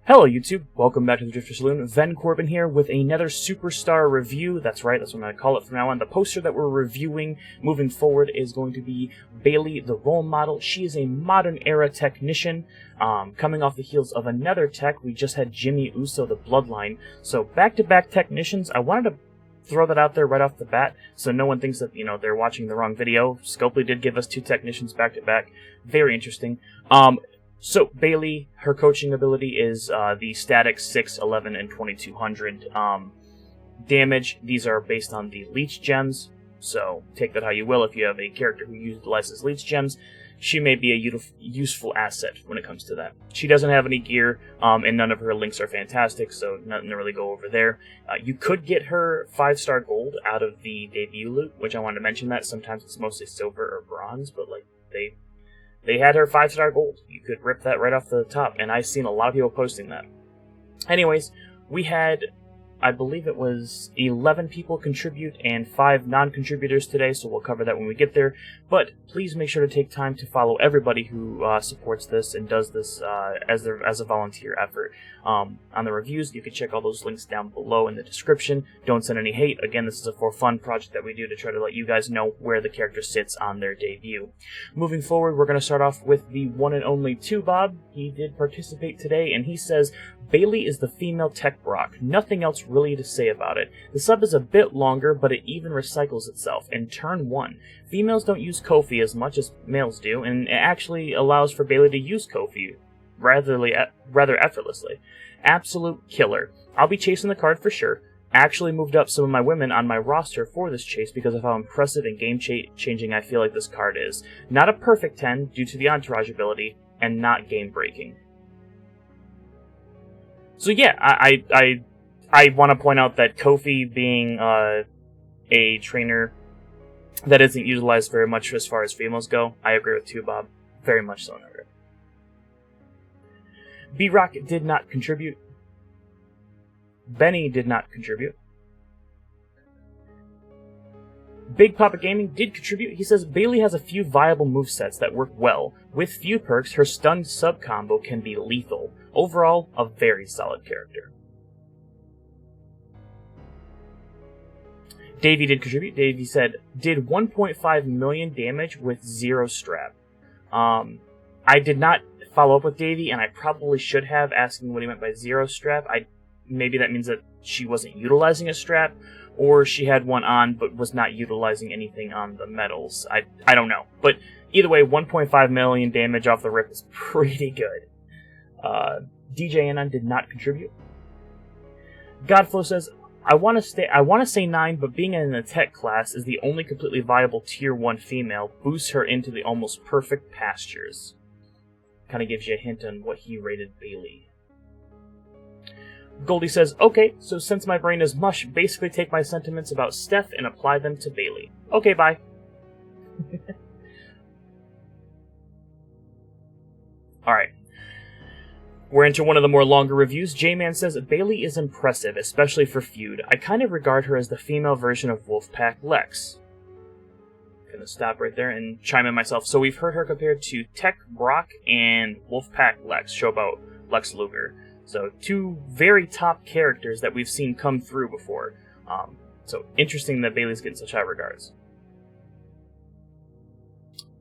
Hello YouTube, welcome back to the Drifter Saloon. Ven Corbin here with another superstar review. That's right, that's what I'm going to call it from now on. The poster that we're reviewing moving forward is going to be Bayley, the role model. She is a modern era technician, coming off the heels of another tech. We just had Jimmy Uso, the Bloodline. So back-to-back technicians. I wanted to throw that out there right off the bat so no one thinks that, they're watching the wrong video. Scopely did give us two technicians back-to-back. Very interesting. So, Bayley, her coaching ability is the static 6, 11, and 2200 damage. These are based on the leech gems, so take that how you will. If you have a character who utilizes leech gems, she may be a useful asset when it comes to that. She doesn't have any gear, and none of her links are fantastic, so nothing to really go over there. You could get her 5-star gold out of the debut loot, which I wanted to mention that. Sometimes it's mostly silver or bronze, but they had her 5-star gold. You could rip that right off the top, and I've seen a lot of people posting that. Anyways, we had, I believe it was 11 people contribute and 5 non-contributors today, so we'll cover that when we get there. But please make sure to take time to follow everybody who supports this and does this as a volunteer effort. On the reviews, you can check all those links down below in the description. Don't send any hate. Again, this is a for fun project that we do to try to let you guys know where the character sits on their debut. Moving forward, we're going to start off with the one and only 2Bob. He did participate today, and he says, Bayley is the female tech Brock. Nothing else really to say about it. The sub is a bit longer, but it even recycles itself. In turn 1, females don't use Kofi as much as males do, and it actually allows for Bayley to use Kofi rather effortlessly. Absolute killer. I'll be chasing the card for sure. Actually moved up some of my women on my roster for this chase because of how impressive and game-changing I feel like this card is. Not a perfect 10 due to the entourage ability, and not game-breaking. So yeah, I want to point out that Kofi being a trainer that isn't utilized very much as far as females go, I agree with 2Bob. Very much so in that regard. B-Rock did not contribute. Benny did not contribute. Big Papa Gaming did contribute. He says, Bayley has a few viable movesets that work well. With few perks, her stunned sub-combo can be lethal. Overall, a very solid character. Davey did contribute. Davey said, did 1.5 million damage with 0 strap. I did not follow up with Davey, and I probably should have, asking what he meant by 0 strap. Maybe that means that she wasn't utilizing a strap, or she had one on but was not utilizing anything on the medals. I don't know. But either way, 1.5 million damage off the rip is pretty good. DJ Anon did not contribute. Godflow says, I want to say 9, but being in the tech class is the only completely viable tier 1 female, boosts her into the almost perfect pastures. Kind of gives you a hint on what he rated Bayley. Goldie says, okay, so since my brain is mush, basically take my sentiments about Steph and apply them to Bayley. Okay, bye. Alright. We're into one of the more longer reviews. J-Man says, Bayley is impressive, especially for feud. I kind of regard her as the female version of Wolfpack Lex. Gonna stop right there and chime in myself. So we've heard her compared to Tech Brock and Wolfpack Lex, show about Lex Luger. So 2 very top characters that we've seen come through before. So interesting that Bayley's getting such high regards.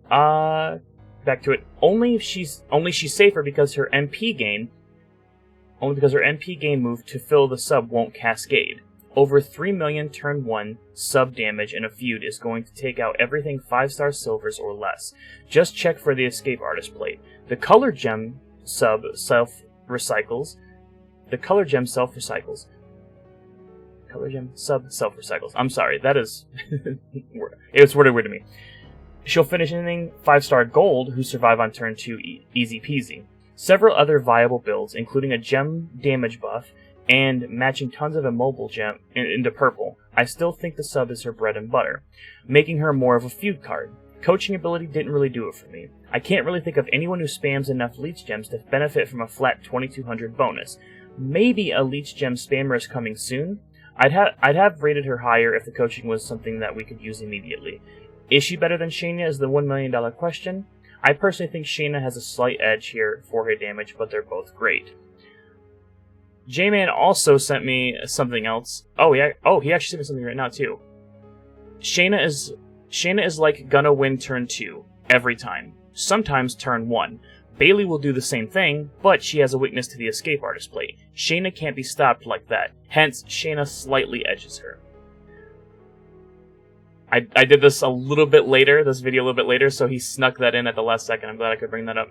Back to it. Only she's safer because her MP gain move to fill the sub won't cascade. Over 3 million turn 1 sub damage in a feud is going to take out everything 5-star silvers or less. Just check for the escape artist plate. The color gem sub self-recycles. I'm sorry, that is... it's worded weird to me. She'll finish anything 5-star gold who survive on turn 2 easy peasy. Several other viable builds, including a gem damage buff, and matching tons of immobile gem into purple. I still think the sub is her bread and butter, making her more of a feud card. Coaching ability didn't really do it for me. I can't really think of anyone who spams enough leech gems to benefit from a flat 2200 bonus. Maybe a leech gem spammer is coming soon. I'd have rated her higher if the coaching was something that we could use immediately. Is she better than Shayna is the $1 million question. I personally think Shayna has a slight edge here for her damage, but they're both great. J-Man also sent me something else. Oh, yeah. Oh, he actually sent me something right now, too. Shayna is like gonna win turn 2 every time. Sometimes turn 1. Bayley will do the same thing, but she has a weakness to the escape artist plate. Shayna can't be stopped like that. Hence, Shayna slightly edges her. I did this a little bit later, this video a little bit later, so he snuck that in at the last second. I'm glad I could bring that up.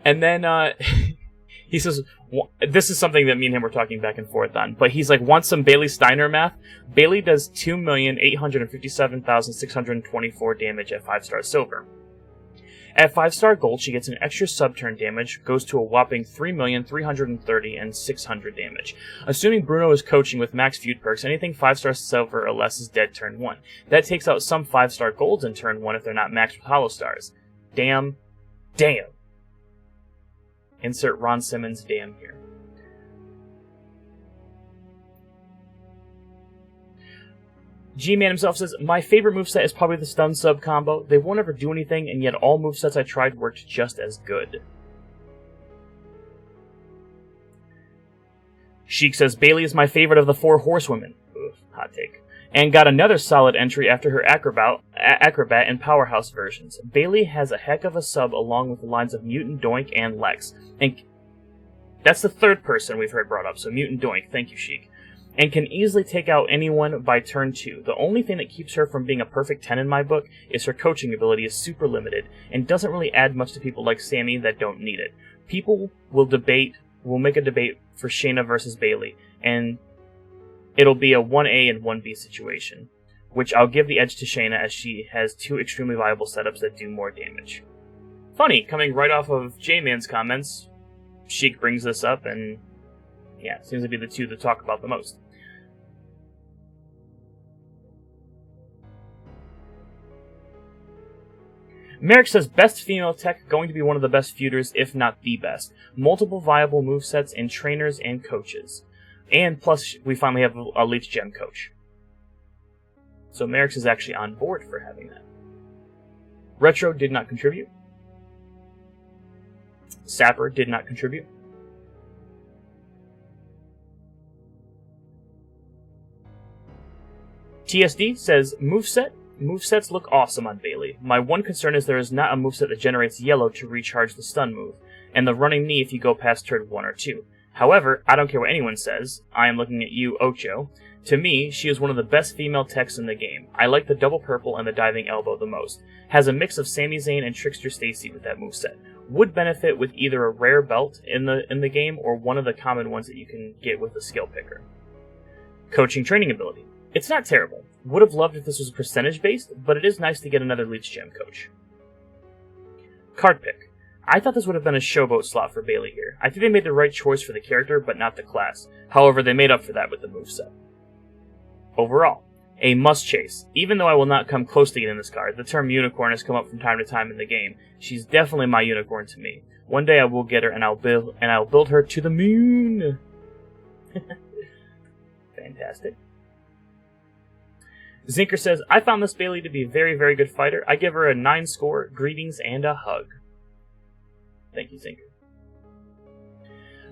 And then, he says, this is something that me and him were talking back and forth on, but he's like, want some Bayley Steiner math? Bayley does 2,857,624 damage at 5-star silver. At 5-star gold, she gets an extra sub-turn damage, goes to a whopping 3,330,600 and 600 damage. Assuming Bruno is coaching with max feud perks, anything 5-star silver or less is dead turn 1. That takes out some 5-star golds in turn 1 if they're not maxed with hollow stars. Damn. Damn. Insert Ron Simmons damn here. G-Man himself says, my favorite moveset is probably the stun sub combo. They won't ever do anything, and yet all movesets I tried worked just as good. Sheik says, Bayley is my favorite of the 4 horsewomen. Ugh, hot take. And got another solid entry after her acrobat and powerhouse versions. Bayley has a heck of a sub along with the lines of Mutant Doink and Lex. And that's the third person we've heard brought up, so Mutant Doink, thank you, Sheik. And can easily take out anyone by turn 2. The only thing that keeps her from being a perfect 10 in my book is her coaching ability is super limited and doesn't really add much to people like Sammy that don't need it. People will make a debate for Shayna versus Bayley, and it'll be a 1A and 1B situation, which I'll give the edge to Shayna as she has 2 extremely viable setups that do more damage. Funny, coming right off of J-Man's comments, Sheik brings this up, and yeah, seems to be the two to talk about the most. Merrick says, best female tech, going to be one of the best feuders, if not the best. Multiple viable movesets and trainers and coaches. And plus, we finally have a Leech Gem coach. So Merrick's is actually on board for having that. Retro did not contribute. Sapper did not contribute. TSD says, movesets look awesome on Bayley. My one concern is there is not a moveset that generates yellow to recharge the stun move, and the running knee if you go past turn 1 or 2. However, I don't care what anyone says. I am looking at you, Ocho. To me, she is one of the best female techs in the game. I like the double purple and the diving elbow the most. Has a mix of Sami Zayn and Trickster Stacy with that moveset. Would benefit with either a rare belt in the game or one of the common ones that you can get with a skill picker. Coaching training ability. It's not terrible. Would have loved if this was percentage-based, but it is nice to get another Leech Gem coach. Card pick. I thought this would have been a showboat slot for Bayley here. I think they made the right choice for the character, but not the class. However, they made up for that with the moveset. Overall, a must-chase. Even though I will not come close to getting this card, the term unicorn has come up from time to time in the game. She's definitely my unicorn to me. One day I will get her, and I'll build her to the moon. Fantastic. Zinker says, I found this Bayley to be a very, very good fighter. I give her a 9 score, greetings, and a hug. Thank you, Zinker.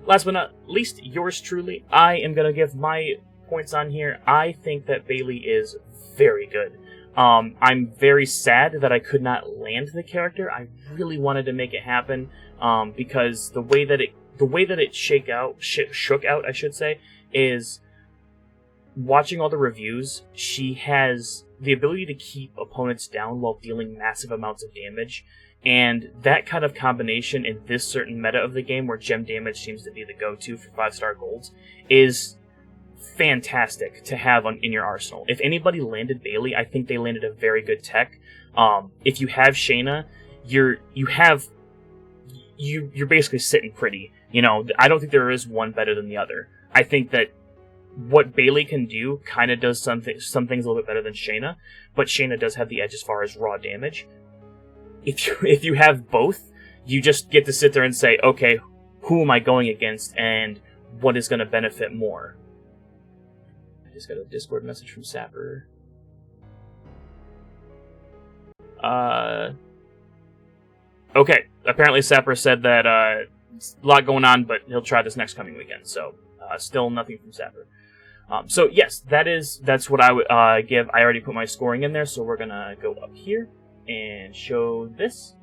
Last but not least, yours truly. I am going to give my points on here. I think that Bayley is very good. I'm very sad that I could not land the character. I really wanted to make it happen because the way that it shook out, I should say, is watching all the reviews. She has the ability to keep opponents down while dealing massive amounts of damage. And that kind of combination in this certain meta of the game, where gem damage seems to be the go-to for 5-star golds, is fantastic to have in your arsenal. If anybody landed Bayley, I think they landed a very good tech. If you have Shayna, you're basically sitting pretty. You know, I don't think there is one better than the other. I think that what Bayley can do kind of does some things a little bit better than Shayna, but Shayna does have the edge as far as raw damage. If you have both, you just get to sit there and say, okay, who am I going against, and what is going to benefit more? I just got a Discord message from Sapper. Okay, apparently Sapper said that a lot going on, but he'll try this next coming weekend. So still nothing from Stafford. So yes, that's what I would give. I already put my scoring in there, so we're gonna go up here and show this.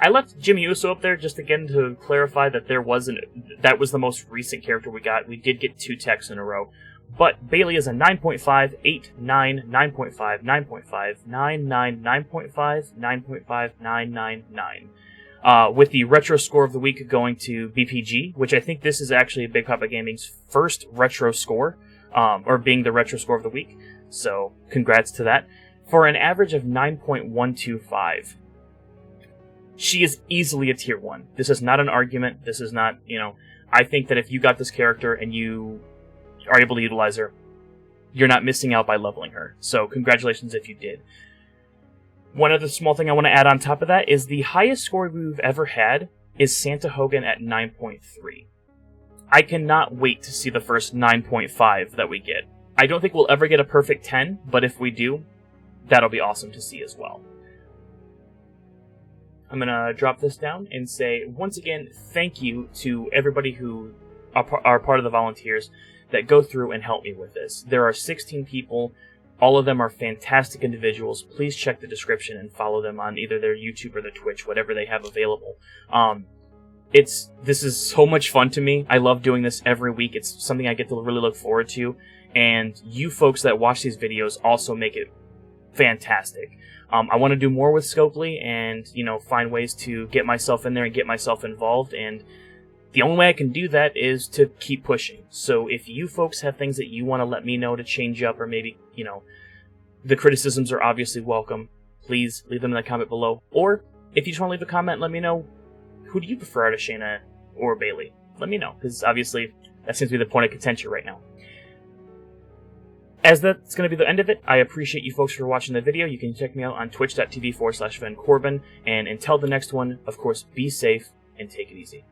I left Jimmy Uso up there just again to clarify that that was the most recent character we got. We did get 2 techs in a row. But Bayley is a 9.5, 8, 9, 9.5, 9.5, 9, 9, 9.5, 9.5, 9, 9, 9. With the retro score of the week going to BPG, which I think this is actually Big Papa Gaming's first retro score, or being the retro score of the week. So congrats to that. For an average of 9.125. She is easily a tier 1. This is not an argument. This is not, I think that if you got this character and you are able to utilize her, you're not missing out by leveling her. So congratulations if you did. One other small thing I want to add on top of that is the highest score we've ever had is Santa Hogan at 9.3. I cannot wait to see the first 9.5 that we get. I don't think we'll ever get a perfect 10, but if we do, that'll be awesome to see as well. I'm going to drop this down and say, once again, thank you to everybody who are part of the volunteers that go through and help me with this. There are 16 people. All of them are fantastic individuals. Please check the description and follow them on either their YouTube or their Twitch, whatever they have available. This is so much fun to me. I love doing this every week. It's something I get to really look forward to. And you folks that watch these videos also make it fantastic. I want to do more with Scopely and, find ways to get myself in there and get myself involved. And the only way I can do that is to keep pushing. So if you folks have things that you want to let me know to change up, or maybe, the criticisms are obviously welcome, please leave them in the comment below. Or if you just want to leave a comment, let me know, who do you prefer out of Shayna or Bayley? Let me know, because obviously that seems to be the point of contention right now. As that's going to be the end of it, I appreciate you folks for watching the video. You can check me out on twitch.tv/VenCorbin. And until the next one, of course, be safe and take it easy.